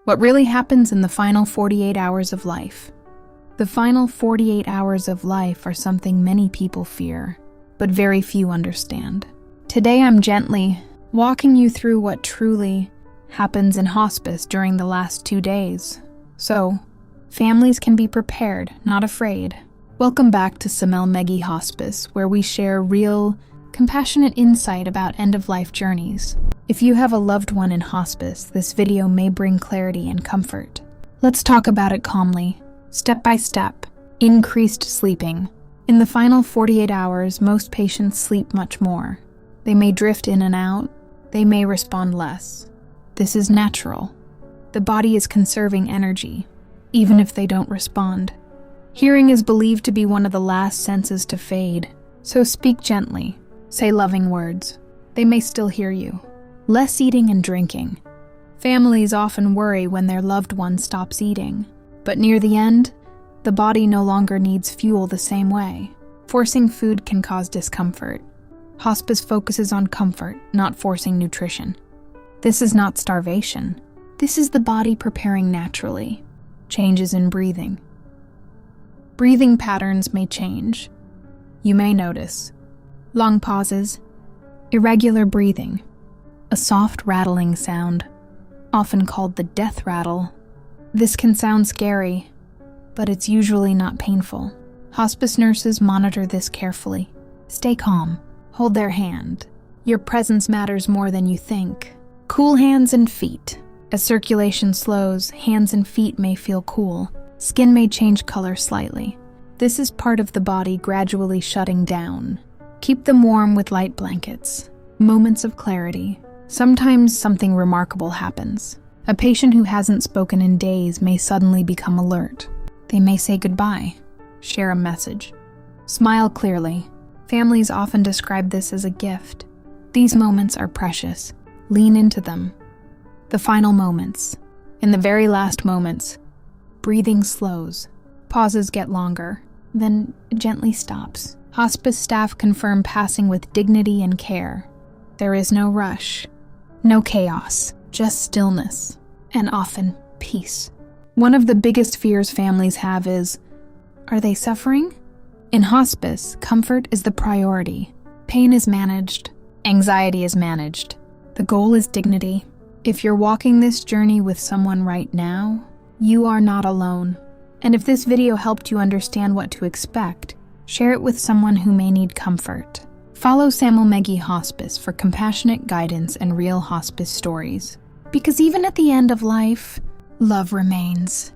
What really happens in the final 48 hours of life? The final 48 hours of life are something many people fear, but very few understand. Today I'm gently walking you through what truly happens in hospice during the last 2 days. So, families can be prepared, not afraid. Welcome back to MeggyHospice, where we share real, compassionate insight about end-of-life journeys. If you have a loved one in hospice, this video may bring clarity and comfort. Let's talk about it calmly, step by step. Increased sleeping. In the final 48 hours, most patients sleep much more. They may drift in and out. They may respond less. This is natural. The body is conserving energy, even if they don't respond. Hearing is believed to be one of the last senses to fade, so speak gently. Say loving words. They may still hear you. Less eating and drinking. Families often worry when their loved one stops eating, but near the end, the body no longer needs fuel the same way. Forcing food can cause discomfort. Hospice focuses on comfort, not forcing nutrition. This is not starvation. This is the body preparing naturally. Changes in breathing. Breathing patterns may change. You may notice long pauses, irregular breathing, a soft rattling sound, often called the death rattle. This can sound scary, but it's usually not painful. Hospice nurses monitor this carefully. Stay calm. Hold their hand. Your presence matters more than you think. Cool hands and feet. As circulation slows, hands and feet may feel cool. Skin may change color slightly. This is part of the body gradually shutting down. Keep them warm with light blankets. Moments of clarity. Sometimes something remarkable happens. A patient who hasn't spoken in days may suddenly become alert. They may say goodbye, share a message, smile clearly. Families often describe this as a gift. These moments are precious. Lean into them. The final moments. In the very last moments, breathing slows. Pauses get longer, then gently stops. Hospice staff confirm passing with dignity and care. There is no rush, no chaos, just stillness, and often peace. One of the biggest fears families have is, are they suffering? In hospice, comfort is the priority. Pain is managed. Anxiety is managed. The goal is dignity. If you're walking this journey with someone right now, you are not alone. And if this video helped you understand what to expect, share it with someone who may need comfort. Follow MeggyHospice for compassionate guidance and real hospice stories. Because even at the end of life, love remains.